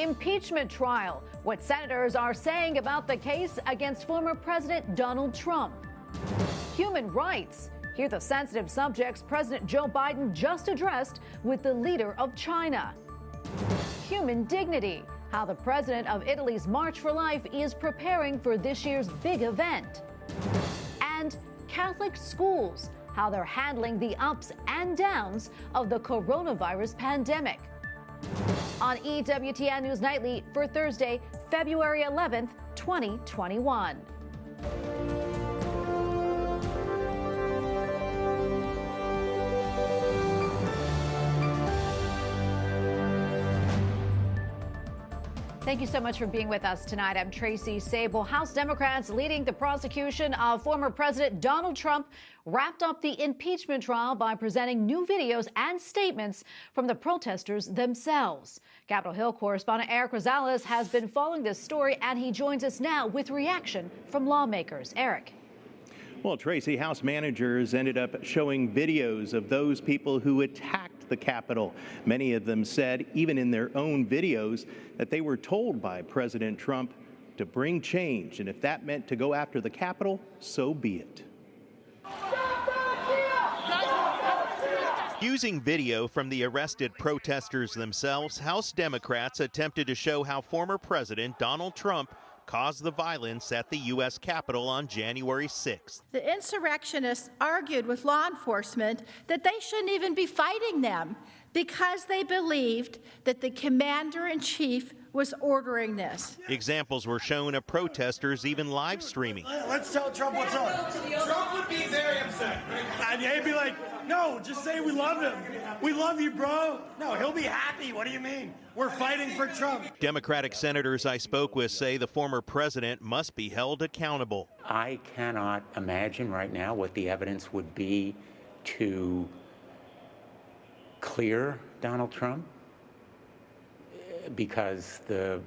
impeachment trial. What senators are saying about the case against former President Donald Trump. Human rights. Hear the sensitive subjects President Joe Biden just addressed with the leader of China. Human dignity. How the president of Italy's March for Life is preparing for this year's big event. And Catholic schools. How they're handling the ups and downs of the coronavirus pandemic. On EWTN News Nightly for Thursday, February 11th, 2021. Thank you so much for being with us tonight. I'm Tracy Sable. House Democrats leading the prosecution of former President Donald Trump wrapped up the impeachment trial by presenting new videos and statements from the protesters themselves. Capitol Hill correspondent Eric Rosales has been following this story, and he joins us now with reaction from lawmakers. Eric. Well, Tracy, House managers ended up showing videos of those people who attacked the Capitol. Many of them said, even in their own videos, that they were told by President Trump to bring change. And if that meant to go after the Capitol, so be it. Using video from the arrested protesters themselves, House Democrats attempted to show how former President Donald Trump caused the violence at the U.S. Capitol on January 6th. The insurrectionists argued with law enforcement that they shouldn't even be fighting them because they believed that the commander-in-chief was ordering this. Examples were shown of protesters even live streaming. Let's tell Trump what's up. Trump would be very upset. And he'd be like, no, just say we love him. We love you, bro. No, he'll be happy. What do you mean? We're fighting for Trump. Democratic senators I spoke with say the former president must be held accountable. I cannot imagine right now what the evidence would be to clear Donald Trump, because the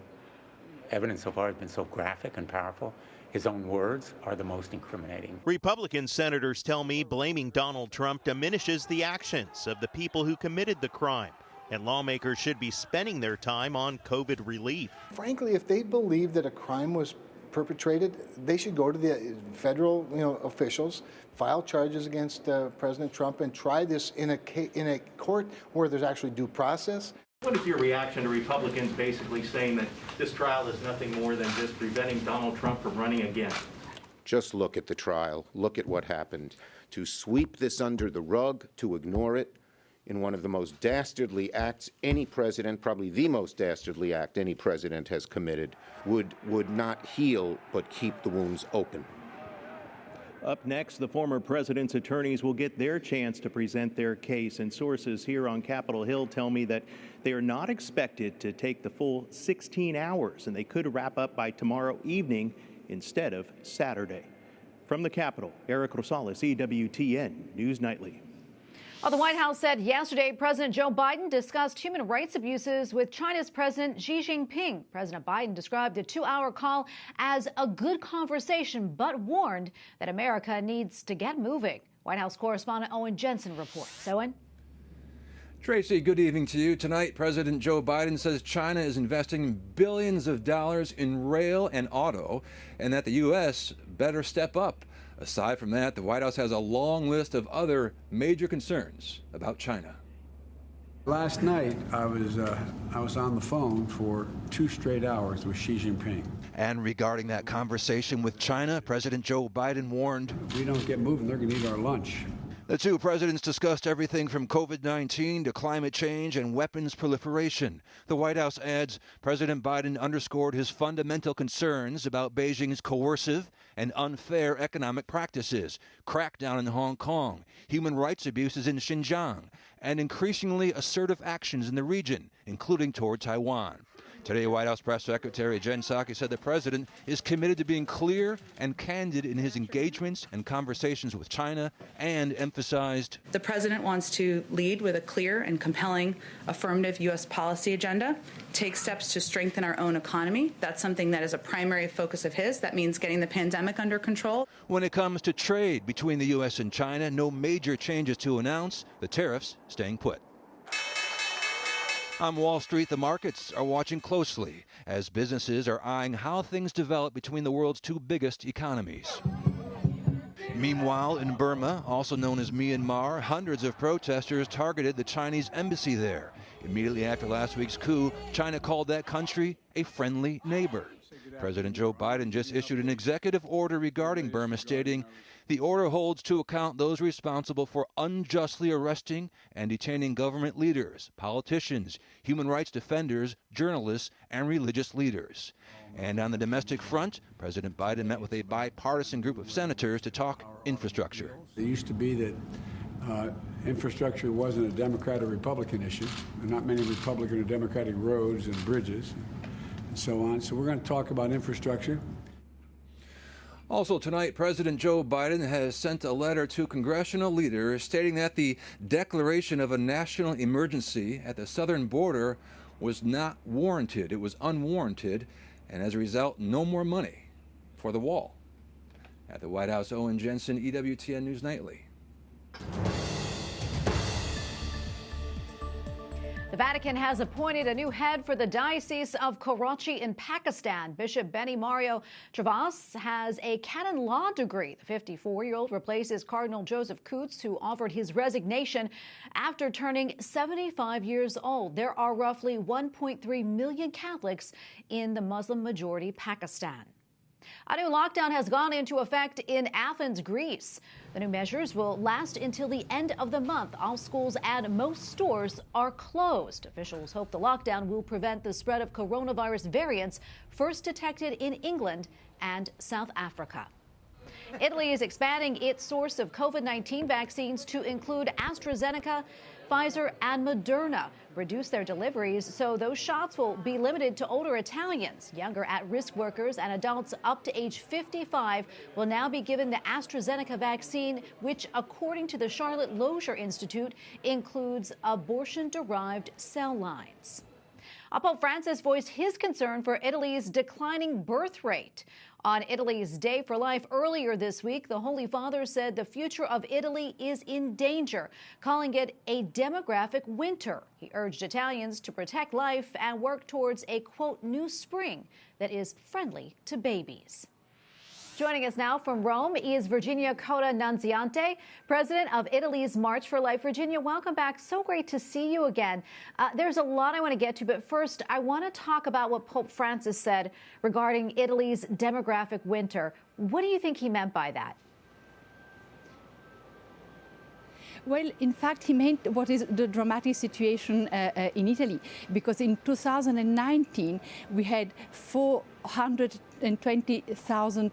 evidence so far has been so graphic and powerful. His own words are the most incriminating. Republican senators tell me blaming Donald Trump diminishes the actions of the people who committed the crime, and lawmakers should be spending their time on COVID relief. Frankly, if they believe that a crime was perpetrated, they should go to the federal officials, file charges against President Trump, and try this in a court where there's actually due process. What is your reaction to Republicans basically saying that this trial is nothing more than just preventing Donald Trump from running again? Just look at the trial. Look at what happened. To sweep this under the rug, to ignore it in one of the most dastardly acts any president, probably the most dastardly act any president has committed, would not heal but keep the wounds open. Up next, the former president's attorneys will get their chance to present their case, and sources here on Capitol Hill tell me that they are not expected to take the full 16 hours, and they could wrap up by tomorrow evening instead of Saturday. From the Capitol, Eric Rosales, EWTN News Nightly. Well, the White House said yesterday President Joe Biden discussed human rights abuses with China's President Xi Jinping. President Biden described the 2-hour call as a good conversation, but warned that America needs to get moving. White House correspondent Owen Jensen reports. Owen? Tracy, good evening to you. Tonight, President Joe Biden says China is investing billions of dollars in rail and auto, and that the U.S. better step up. Aside from that, the White House has a long list of other major concerns about China. Last night, I was on the phone for 2 straight hours with Xi Jinping. And regarding that conversation with China, President Joe Biden warned, if we don't get moving, they're going to eat our lunch. The two presidents discussed everything from COVID-19 to climate change and weapons proliferation. The White House adds President Biden underscored his fundamental concerns about Beijing's coercive and unfair economic practices, crackdown in Hong Kong, human rights abuses in Xinjiang, and increasingly assertive actions in the region, including toward Taiwan. Today, White House Press Secretary Jen Psaki said the president is committed to being clear and candid in his engagements and conversations with China, and emphasized the president wants to lead with a clear and compelling affirmative U.S. policy agenda, take steps to strengthen our own economy. That's something that is a primary focus of his. That means getting the pandemic under control. When it comes to trade between the U.S. and China, no major changes to announce, the tariffs staying put. On Wall Street, the markets are watching closely as businesses are eyeing how things develop between the world's two biggest economies. Meanwhile, in Burma, also known as Myanmar, hundreds of protesters targeted the Chinese embassy there. Immediately after last week's coup, China called that country a friendly neighbor. President Joe Biden just issued an executive order regarding Burma, stating the order holds to account those responsible for unjustly arresting and detaining government leaders, politicians, human rights defenders, journalists, and religious leaders. And on the domestic front, President Biden met with a bipartisan group of senators to talk infrastructure. It used to be that infrastructure wasn't a Democrat or Republican issue. There are not many Republican or Democratic roads and bridges and so on. So we're going to talk about infrastructure. Also tonight, President Joe Biden has sent a letter to congressional leaders stating that the declaration of a national emergency at the southern border was not warranted. It was unwarranted, and as a result, no more money for the wall. At the White House, Owen Jensen, EWTN News Nightly. The Vatican has appointed a new head for the Diocese of Karachi in Pakistan. Bishop Benny Mario Travas has a canon law degree. The 54-year-old replaces Cardinal Joseph Coutts, who offered his resignation after turning 75 years old. There are roughly 1.3 million Catholics in the Muslim-majority Pakistan. A new lockdown has gone into effect in Athens, Greece. The new measures will last until the end of the month. All schools and most stores are closed. Officials hope the lockdown will prevent the spread of coronavirus variants first detected in England and South Africa. Italy is expanding its source of COVID-19 vaccines to include AstraZeneca, Pfizer, and Moderna. Reduce their deliveries so those shots will be limited to older Italians. Younger at-risk workers and adults up to age 55 will now be given the AstraZeneca vaccine, which, according to the Charlotte Lozier Institute, includes abortion-derived cell lines. Pope Francis voiced his concern for Italy's declining birth rate. On Italy's Day for Life earlier this week, the Holy Father said the future of Italy is in danger, calling it a demographic winter. He urged Italians to protect life and work towards a, quote, new spring that is friendly to babies. Joining us now from Rome is Virginia Coda Nunziante, president of Italy's March for Life. Virginia, welcome back. So great to see you again. There's a lot I want to get to, but first I want to talk about what Pope Francis said regarding Italy's demographic winter. What do you think he meant by that? Well, in fact, he meant what is the dramatic situation in Italy, because in 2019 we had 420,000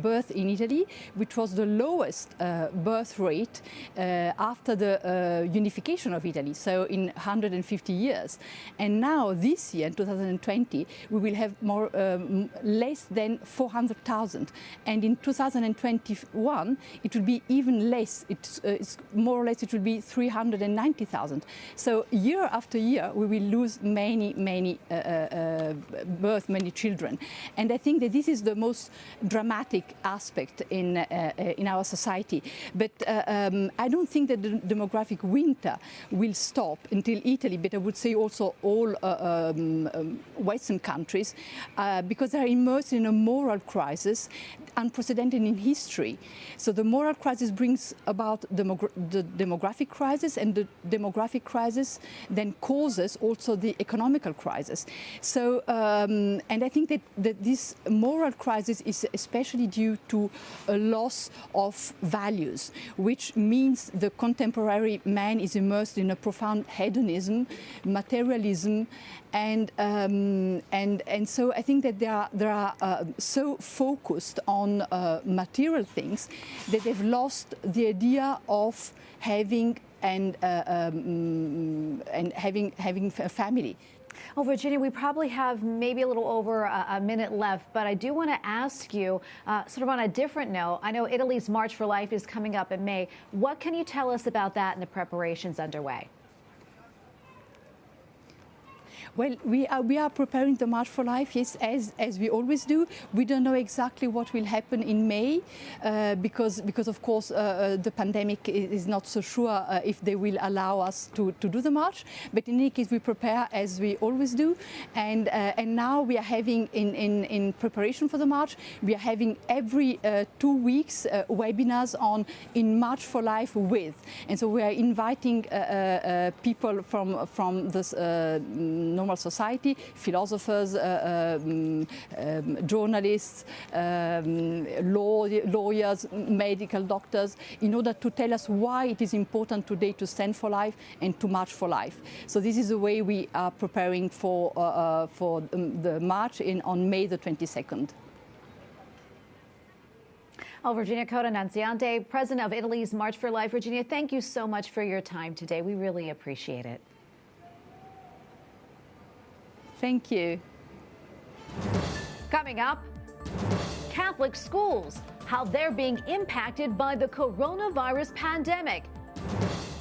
births in Italy, which was the lowest birth rate after the unification of Italy, so in 150 years. And now, this year, in 2020, we will have less than 400,000. And in 2021, it will be even less. It's more or less, it will be 390,000. So year after year, we will lose many children. And I think that this is the most dramatic aspect in our society. But I don't think that the demographic winter will stop until Italy, but I would say also all Western countries, because they are immersed in a moral crisis unprecedented in history. So the moral crisis brings about the demographic crisis, and the demographic crisis then causes also the economical crisis. So, and I think that this moral crisis is especially due to a loss of values, which means the contemporary man is immersed in a profound hedonism, materialism, and so I think that they are so focused on material things that they've lost the idea of having having a family. Oh, Virginia, we probably have maybe a little over a minute left, but I do want to ask you, sort of on a different note, I know Italy's March for Life is coming up in May. What can you tell us about that and the preparations underway? Well, we are preparing the March for Life, yes, as we always do. We don't know exactly what will happen in May because of course the pandemic is not so sure if they will allow us to do the march. But in any case, we prepare as we always do, and now we are having in preparation for the march, we are having every 2 weeks webinars on In March for Life with, and so we are inviting people from this normal society, philosophers, journalists, lawyers, medical doctors, in order to tell us why it is important today to stand for life and to march for life. So this is the way we are preparing for the march on May the 22nd. Oh, Virginia Coda Nunziante, President of Italy's March for Life. Virginia, thank you so much for your time today. We really appreciate it. Thank you. Coming up, Catholic schools, how they're being impacted by the coronavirus pandemic,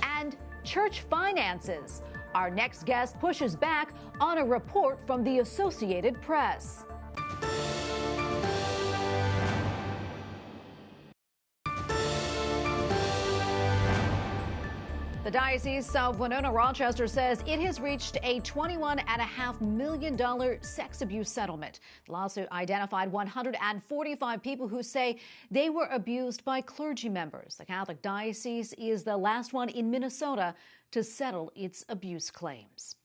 and church finances. Our next guest pushes back on a report from the Associated Press. The Diocese of Winona-Rochester says it has reached a $21.5 million sex abuse settlement. The lawsuit identified 145 people who say they were abused by clergy members. The Catholic Diocese is the last one in Minnesota to settle its abuse claims.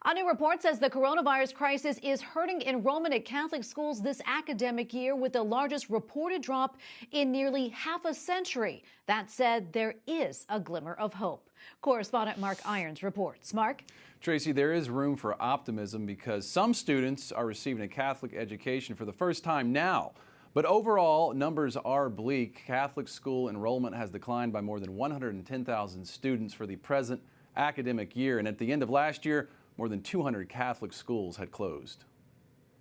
A new report says the coronavirus crisis is hurting enrollment at Catholic schools this academic year, with the largest reported drop in nearly half a century. That said, there is a glimmer of hope. Correspondent Mark Irons reports. Mark? Tracy, there is room for optimism because some students are receiving a Catholic education for the first time now. But overall, numbers are bleak. Catholic school enrollment has declined by more than 110,000 students for the present academic year. And at the end of last year, more than 200 Catholic schools had closed.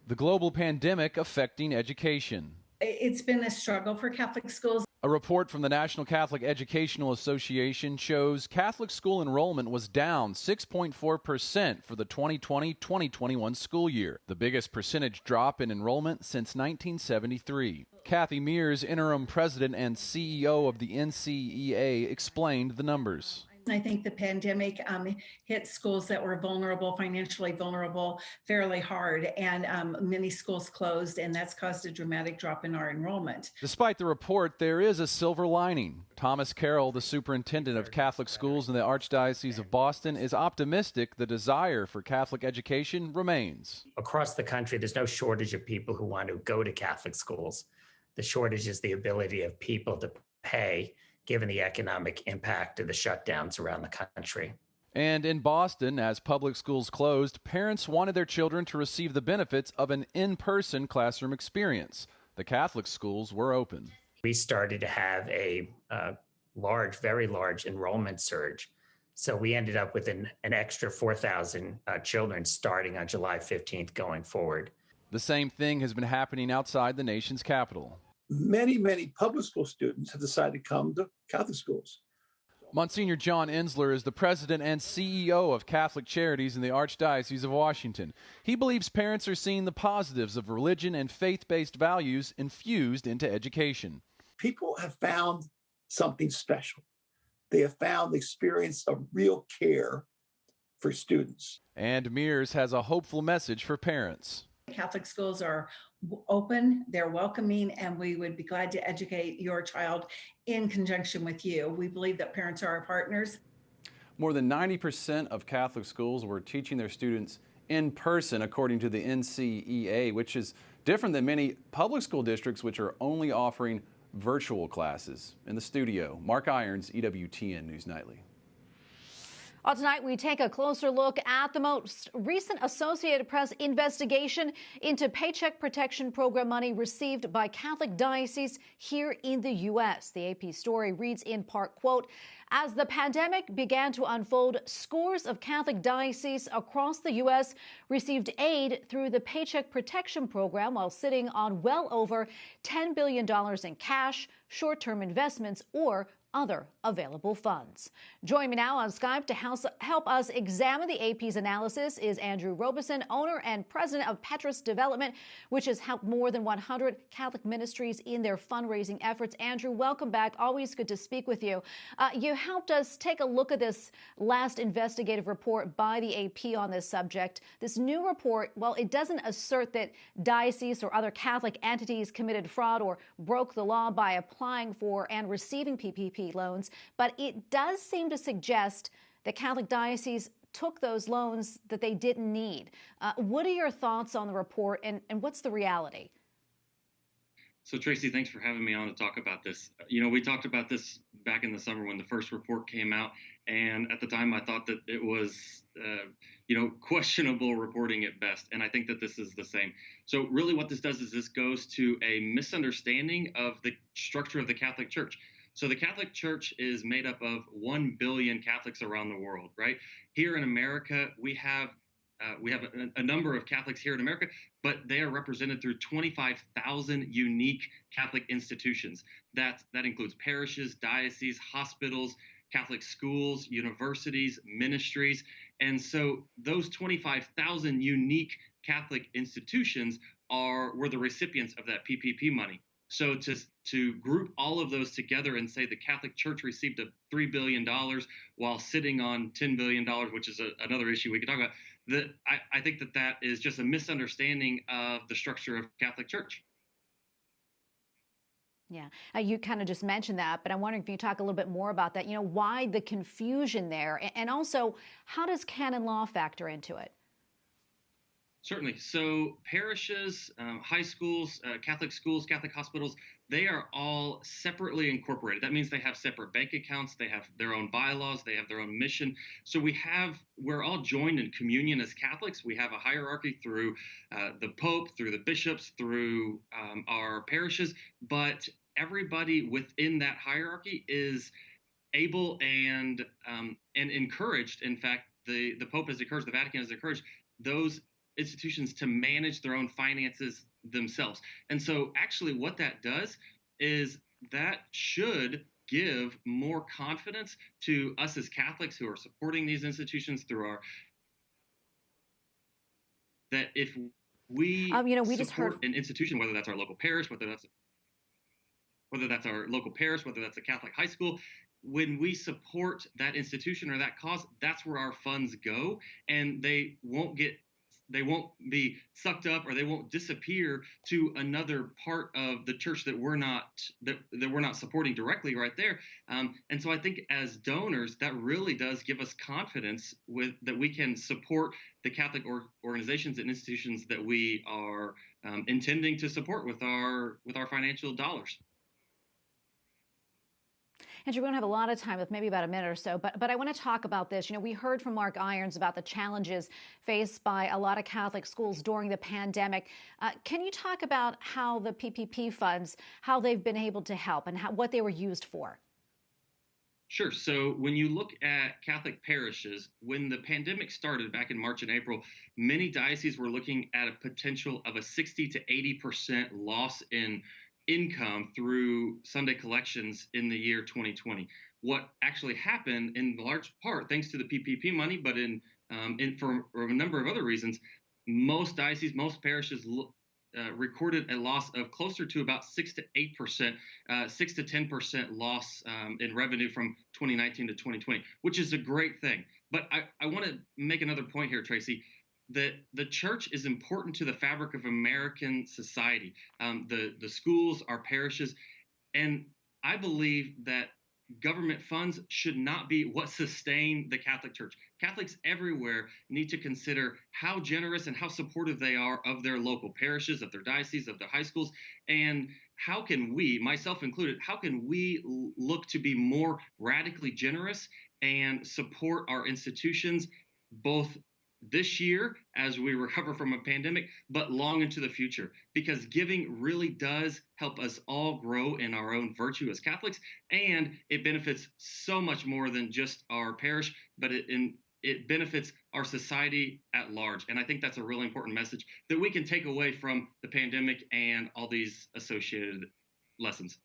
The global pandemic affecting education. It's been a struggle for Catholic schools. A report from the National Catholic Educational Association shows Catholic school enrollment was down 6.4% for the 2020-2021 school year, the biggest percentage drop in enrollment since 1973. Kathy Mears, interim president and CEO of the NCEA, explained the numbers. I think the pandemic hit schools that were vulnerable, financially vulnerable, fairly hard, and many schools closed, and that's caused a dramatic drop in our enrollment. Despite the report, there is a silver lining. Thomas Carroll, the superintendent of Catholic schools in the Archdiocese of Boston, is optimistic the desire for Catholic education remains. Across the country, there's no shortage of people who want to go to Catholic schools. The shortage is the ability of people to pay, given the economic impact of the shutdowns around the country. And in Boston, as public schools closed, parents wanted their children to receive the benefits of an in-person classroom experience. The Catholic schools were open. We started to have a very large enrollment surge. So we ended up with an extra 4,000 children starting on July 15th going forward. The same thing has been happening outside the nation's capital. Many public school students have decided to come to Catholic schools. Monsignor John Ensler is the president and CEO of Catholic Charities in the Archdiocese of Washington. He believes parents are seeing the positives of religion and faith-based values infused into education. People have found something special. They have found the experience of real care for students. And Mears has a hopeful message for parents. Catholic schools are open, they're welcoming, and we would be glad to educate your child in conjunction with you. We believe that parents are our partners. More than 90% of Catholic schools were teaching their students in person, according to the NCEA, which is different than many public school districts, which are only offering virtual classes. In the studio, Mark Irons, EWTN News Nightly. Well, tonight we take a closer look at the most recent Associated Press investigation into Paycheck Protection Program money received by Catholic dioceses here in the U.S. The AP story reads in part, quote, as the pandemic began to unfold, scores of Catholic dioceses across the U.S. received aid through the Paycheck Protection Program while sitting on well over $10 billion in cash, short-term investments, or other available funds. Joining me now on Skype to help us examine the AP's analysis is Andrew Robison, owner and president of Petrus Development, which has helped more than 100 Catholic ministries in their fundraising efforts. Andrew, welcome back. Always good to speak with you. You helped us take a look at this last investigative report by the AP on this subject. This new report, well, it doesn't assert that dioceses or other Catholic entities committed fraud or broke the law by applying for and receiving PPP loans, but it does seem to suggest that Catholic dioceses took those loans that they didn't need. What are your thoughts on the report, and what's the reality? So, Tracy, thanks for having me on to talk about this. You know, we talked about this back in the summer when the first report came out, and at the time I thought that it was, questionable reporting at best, and I think that this is the same. So really what this does is this goes to a misunderstanding of the structure of the Catholic Church. So the Catholic Church is made up of 1 billion Catholics around the world, right? Here in America, we have a number of Catholics here in America, but they are represented through 25,000 unique Catholic institutions. That includes parishes, dioceses, hospitals, Catholic schools, universities, ministries. And so those 25,000 unique Catholic institutions were the recipients of that PPP money. So to group all of those together and say the Catholic Church received $3 billion while sitting on $10 billion, which is another issue we could talk about, I think that is just a misunderstanding of the structure of Catholic Church. Yeah, you kind of just mentioned that, but I'm wondering if you talk a little bit more about that. You know, why the confusion there, and also how does canon law factor into it? Certainly. So parishes, high schools, Catholic hospitals, they are all separately incorporated. That means they have separate bank accounts, they have their own bylaws, they have their own mission. So we're all joined in communion as Catholics. We have a hierarchy through the Pope, through the bishops, through our parishes, but everybody within that hierarchy is able and encouraged. In fact, the Pope has encouraged, the Vatican has encouraged those institutions to manage their own finances themselves. And so actually what that does is that should give more confidence to us as Catholics who are supporting these institutions through that if we we just support heard an institution, whether that's our local parish, whether that's a Catholic high school, when we support that institution or that cause, that's where our funds go, and they won't be sucked up, or they won't disappear to another part of the church that we're not supporting directly right there. And so I think as donors, that really does give us confidence that we can support the Catholic organizations and institutions that we are intending to support with our financial dollars. Andrew, we don't have a lot of time, with maybe about a minute or so, but I want to talk about this. You know, we heard from Mark Irons about the challenges faced by a lot of Catholic schools during the pandemic. Can you talk about how the PPP funds, how they've been able to help and what they were used for? Sure. So when you look at Catholic parishes, when the pandemic started back in March and April, many dioceses were looking at a potential of a 60 to 80% loss in income through Sunday collections in the year 2020. What actually happened, in large part thanks to the PPP money, but for a number of other reasons, most dioceses, most parishes recorded a loss of closer to about 6 to 8%, 6 to 10% loss in revenue from 2019 to 2020, which is a great thing. But I want to make another point here, Tracy. That the church is important to the fabric of American society, the schools, our parishes, and I believe that government funds should not be what sustain the Catholic Church. Catholics everywhere need to consider how generous and how supportive they are of their local parishes, of their dioceses, of their high schools, and how can we, myself included, how can we look to be more radically generous and support our institutions both this year as we recover from a pandemic, but long into the future, because giving really does help us all grow in our own virtue as Catholics, and it benefits so much more than just our parish, but it benefits our society at large. And I think that's a really important message that we can take away from the pandemic and all these associated lessons.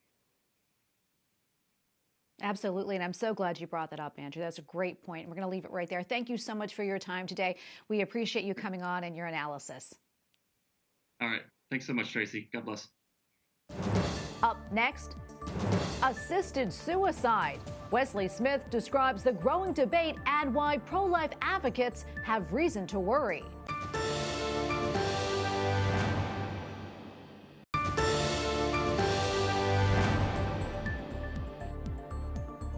Absolutely, and I'm so glad you brought that up, Andrew. That's a great point. We're going to leave it right there. Thank you so much for your time today. We appreciate you coming on and your analysis. All right. Thanks so much, Tracy. God bless. Up next, assisted suicide. Wesley Smith describes the growing debate and why pro-life advocates have reason to worry.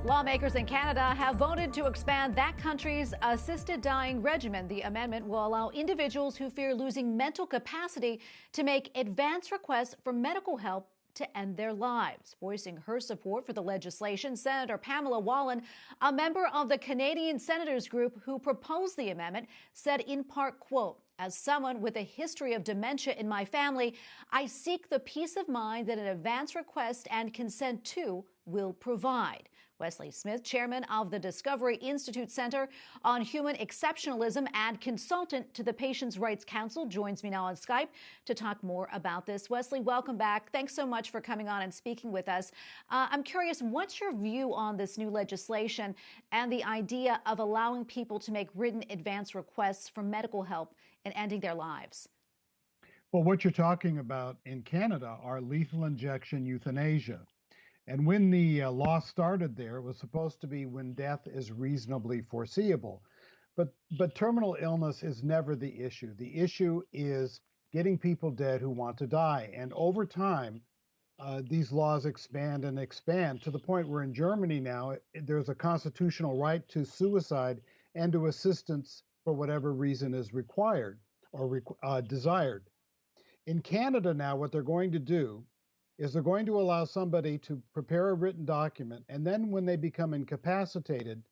Lawmakers in Canada have voted to expand that country's assisted dying regimen. The amendment will allow individuals who fear losing mental capacity to make advance requests for medical help to end their lives. Voicing her support for the legislation, Senator Pamela Wallin, a member of the Canadian Senators Group who proposed the amendment, said in part, quote, "As someone with a history of dementia in my family, I seek the peace of mind that an advance request and consent to will provide." Wesley Smith, chairman of the Discovery Institute Center on Human Exceptionalism and consultant to the Patients' Rights Council, joins me now on Skype to talk more about this. Wesley, welcome back. Thanks so much for coming on and speaking with us. I'm curious, what's your view on this new legislation and the idea of allowing people to make written advance requests for medical help in ending their lives? Well, what you're talking about in Canada are lethal injection euthanasia. And when the law started there, it was supposed to be when death is reasonably foreseeable. But terminal illness is never the issue. The issue is getting people dead who want to die. And over time, these laws expand and expand to the point where in Germany now, there's a constitutional right to suicide and to assistance for whatever reason is required or desired. In Canada now, what they're going to do is they're going to allow somebody to prepare a written document, and then when they become incapacitated,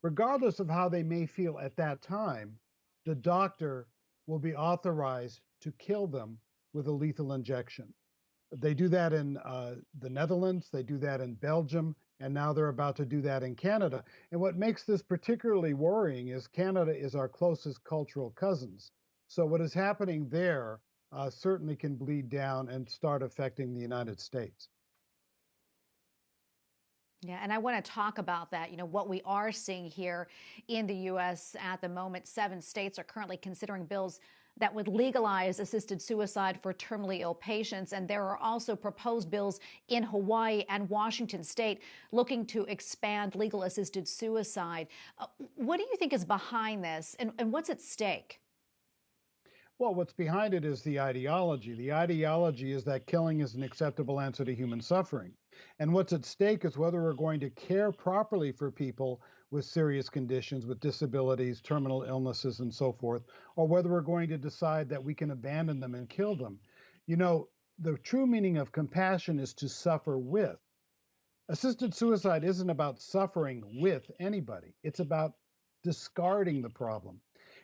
regardless of how they may feel at that time, the doctor will be authorized to kill them with a lethal injection. They do that in the Netherlands, they do that in Belgium, and now they're about to do that in Canada. And what makes this particularly worrying is Canada is our closest cultural cousins. So what is happening there certainly can bleed down and start affecting the United States. Yeah, and I want to talk about that. You know, what we are seeing here in the U.S. at the moment, 7 states are currently considering bills that would legalize assisted suicide for terminally ill patients. And there are also proposed bills in Hawaii and Washington state looking to expand legal assisted suicide. What do you think is behind this, and what's at stake? Well, what's behind it is the ideology. The ideology is that killing is an acceptable answer to human suffering. And what's at stake is whether we're going to care properly for people with serious conditions, with disabilities, terminal illnesses, and so forth, or whether we're going to decide that we can abandon them and kill them. You know, the true meaning of compassion is to suffer with. Assisted suicide isn't about suffering with anybody. It's about discarding the problem.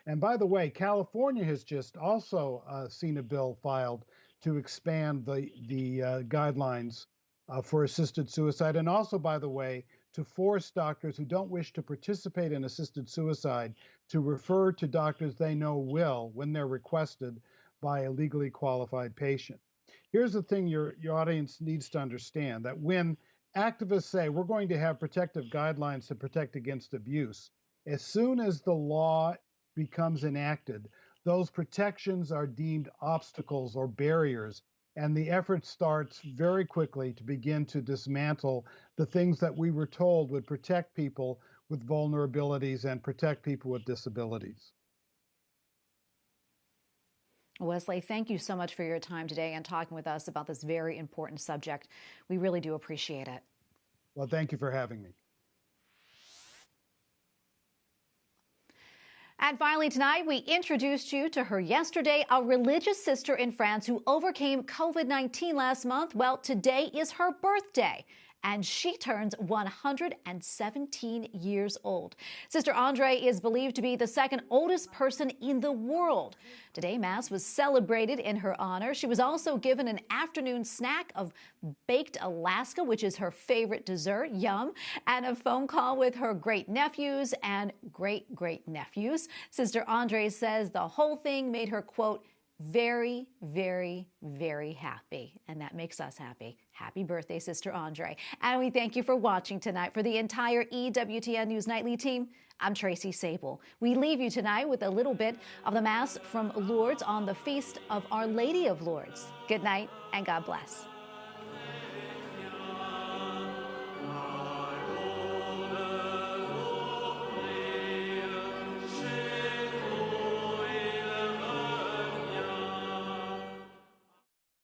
And by the way, California has just also seen a bill filed to expand the guidelines for assisted suicide, and also, by the way, to force doctors who don't wish to participate in assisted suicide to refer to doctors they know will when they're requested by a legally qualified patient. Here's the thing your audience needs to understand, that when activists say we're going to have protective guidelines to protect against abuse, as soon as the law becomes enacted, those protections are deemed obstacles or barriers, and the effort starts very quickly to begin to dismantle the things that we were told would protect people with vulnerabilities and protect people with disabilities. Wesley, thank you so much for your time today and talking with us about this very important subject. We really do appreciate it. Well, thank you for having me. And finally tonight, we introduced you to her yesterday, a religious sister in France who overcame COVID-19 last month. Well, today is her birthday, and she turns 117 years old. Sister Andre is believed to be the second oldest person in the world. Today, Mass was celebrated in her honor. She was also given an afternoon snack of baked Alaska, which is her favorite dessert, yum, and a phone call with her great-nephews and great-great-nephews. Sister Andre says the whole thing made her, quote, very, very, very happy. And that makes us happy. Happy birthday, Sister Andre. And we thank you for watching tonight. For the entire EWTN News Nightly team, I'm Tracy Sable. We leave you tonight with a little bit of the Mass from Lourdes on the feast of Our Lady of Lourdes. Good night and God bless.